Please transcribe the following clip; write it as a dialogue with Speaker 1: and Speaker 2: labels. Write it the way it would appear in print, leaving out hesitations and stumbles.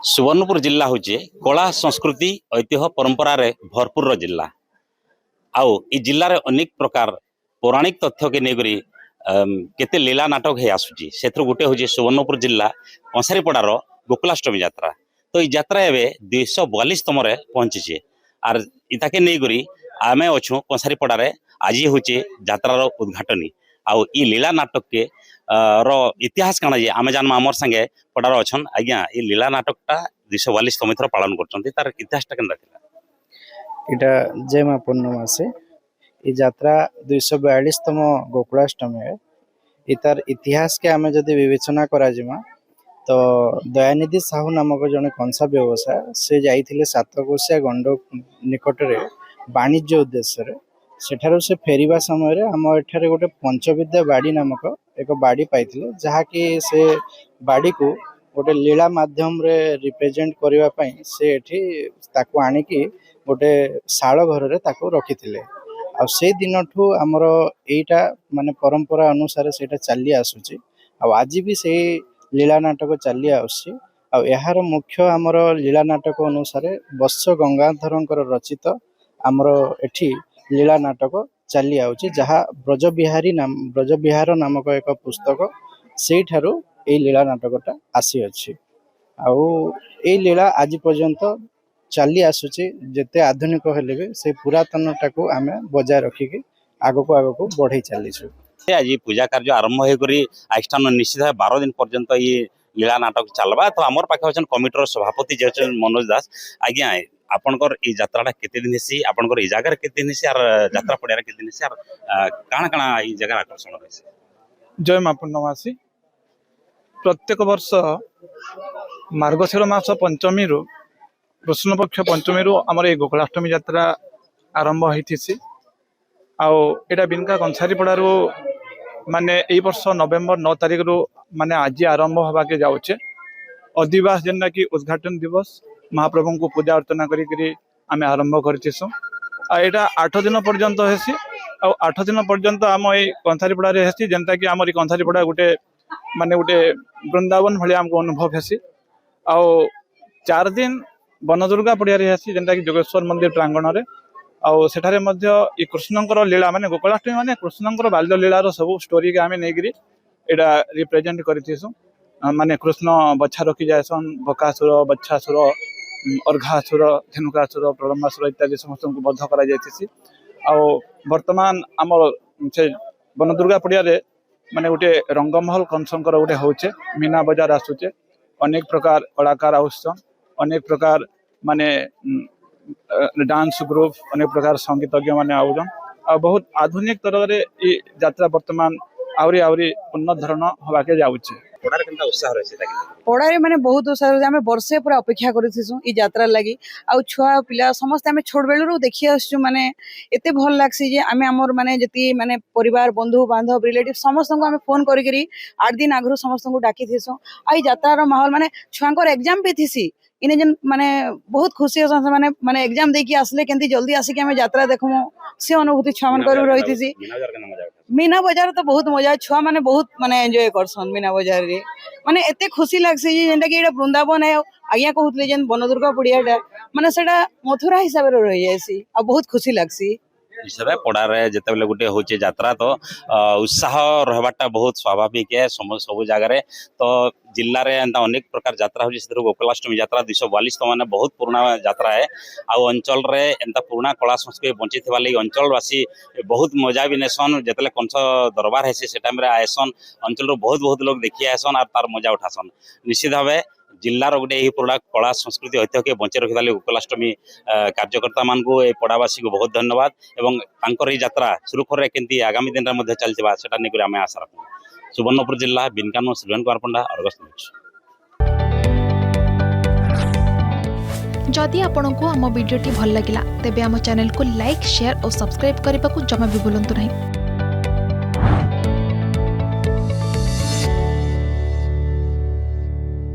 Speaker 1: सुवर्णपुर जिला हूँ कला संस्कृति ऐतिह्य परंपरा रे भरपूर जिला आउ इ जिले में अनेक प्रकार पौराणिक तथ्य के लेकर केते लीला नाटक है आसूची से गोटे हूँ सुवर्णपुर जिला कंसारीपड़ार गोकुलाष्टमी यात्रा। तो ये यात्रा एवं 242तम पहुंची आर इताके नहींकरी आम अच्छू कंसारीपड़ारे आज हूँ यात्रार उद्घाटनी आउ इ लीला नाटक के इतिहास काना जे आमे जानमा आमर संगे पड़ार अच्छन आज्ञा ये लीला नाटकटा 242तम थर पालन कर तार इतिहासटा केनता थिला।
Speaker 2: इटा जय माँ पूर्णिमा से ये यात्रा 242तम गोकुलाष्टमी है। इतार इतिहास के आमे जदि विवेचना करा जिमा तो दयानिधि साहू नामक जने कंसा व्यवसाय से जाइथिले सातकोशिया गंड निकटरे वाणिज्य उद्देश्य सेठारु से फेरिबा समय आम एठारे गोटे पंचविद्या बाड़ी नामक एक बाड़ी पाइथिले जहाँकि से बाड़ी को गोटे लीला माध्यम रे रिप्रेजेंट करबा पई से एठी ताको आनिकी गोटे शाल घर रे ताको रखिथिले। आ से दिनठू आमर एटा माने परंपरा अनुसार सेटा चली आसुची आ आज भी से लीला नाटक चली आसुची। आ यार मुख्य आमर लीला नाटक अनुसार बत्स गंगाधर रचित आमर एठी लीला नाटक चली आउची जहाँ ब्रजबिहार नामक एक पुस्तक से ठारू ए लीला नाटकटा आसी अछि। आउ ए लीला आज पर्यंत चली आसुची जेते आधुनिक हेले भी से पुरातनटाको आमे बजाय रखिकी आगको बढ़ई चलीछु।
Speaker 1: आज पूजा कार्य आरंभ होकर आष्टान निश्चित भाव 12 दिन पर्यंत ये लीला नाटक चलवा। तो आमर पाखे अच्छा कमिटर सभापति जे मनोज दास आज्ञा आपनकर ये यात्राटा केते दिन हेसी आपनकर ये जगह केते दिन हेसी आर यात्रा पड़िया केते दिन हेसी आर काना काना ये जगह आकर्षण रहसी।
Speaker 3: जय माँ पूर्णमासी प्रत्येक वर्ष मार्गशीर मास पंचमी रु कृष्ण पक्ष पंचमी रु आमर ये गोकुलाष्टमी यात्रा आरंभ होती आउ एटा बिनका कंसारीपड़ारू माने यही वर्ष नवेम्बर 9 तारिख रु माने आज आरंभ होबाके जाउछे। अधिवास जेनटा कि उद्घाटन दिवस महाप्रभु को पूजा अर्चना करी आमे आरंभ करछिसु। आ एटा 8 दिन पर्यंत हेसी आ 8 दिन पर्यंत आम ए कंसारीपड़ा रे हेसी जेनटा कि आमर कंसारीपड़ा गोटे माने गोटे वृंदावन भली हमको अनुभव हेसी। आ 4 दिन बनदुर्गा पड़िया रे हेसी जेनटा कि जोगेश्वर मंदिर प्रांगण रे आउ सेठारे मध्य ई कृष्णंकर लीला माने गोकुलाष्टमी माने कृष्णंकर बाल्य लीलार सब स्टोरी के आमे नेगिरी एटा रिप्रेजेंट करथिसु। माने कृष्ण बच्छा रखी जायसन बकासुर बच्छासुर अर्घासुर धेनुकासुर प्रलम्बासुर इत्यादि समस्त को बद्ध करा जायतिसी। आउ वर्तमान आमर से बनदुर्गा पड़िया रे माने गोटे रंगमहल कंसंकर गोटे होचे मीना बाजार आसुचे अनेक प्रकार कलाकार आउसन अनेक प्रकार माने डांस ग्रुप अनेक प्रकार संगीतज्ञ माने आउजन आ बहुत आधुनिक तरह रे ई यात्रा वर्तमान आवरी आवरी उन्नत धरण होबाके जाउचे।
Speaker 1: पड़ारे केनता उत्साह रहसी ताकि
Speaker 4: पढ़ाई माने बहुत उत्साह आमे वर्षे पूरा अपेक्षा करथिसु ई यात्रा लागि आ छुआ पिला समस्त आमे छोट बेलु देखि आसु माने एते भल लागसी जे आमे हमर माने जति माने परिवार बंधु बांधव रिलेटिव समस्त को आमे फोन करी 8 दिन आगु समस्त को डाकी थिसु। आ ई यात्रार माहौल माने छुआंकर एग्जाम पे थिसी इने जन माने बहुत खुशी होसन माने माने एग्जाम देकी आसले केंती जल्दी आसी के हमें यात्रा देखमु से अनुभूति छुआ मन कर रहितिसी। मीना बाजार तो बहुत मजा छुआ माने बहुत माने एंजॉय करसन मीना बाजार रे माने एते खुशी लागसी जे जेंटा कि एटा वृंदावन है आज्ञा कहउतले जेन बनदुर्गा पड़ियाटा माने सेटा मथुरा हिसाब रे रहि जायसी आ बहुत खुशी लागसी।
Speaker 1: हिसाब पड़ारे जिते गोटे हूँ यात्रा तो उत्साह रहबाटा बहुत स्वाभाविक है सब जगह। तो जिले में एंता अनेक प्रकार यात्रा हो गोकुलाष्टमी यात्रा 242 माने बहुत पुराना यात्रा है। आउ अंचल रे एंता पुराना कला संस्कृति बंची थिबा लई अंचलवासी बहुत मजा भी नेसन जेतले कंस दरबार हेसी से टाइम रे आयसन अंचल रो बहुत लोग देखि आयसन और तार मजा उठासन। निश्चित भाव जिलार गोटे यही पुराना कला संस्कृति ऐतिह्य के बंचे रखिता गोकुलाष्टमी कार्यकर्ता मान को पड़ावासी को बहुत धन्यवाद एवं तांकर ये यात्रा सुरुखुर केंती आगामी दिन में चलता सेटा नहीं आम आशा रखू। सुवर्णपुर जिला बिनकानु श्रीवेन कुमार पंडा अर्गस न्यूज।
Speaker 5: जदि आपंक आम भिडी भल लगा तेब आम चैनल को लाइक शेयर और सब्सक्राइब करने को जमा भी भूलु नहीं।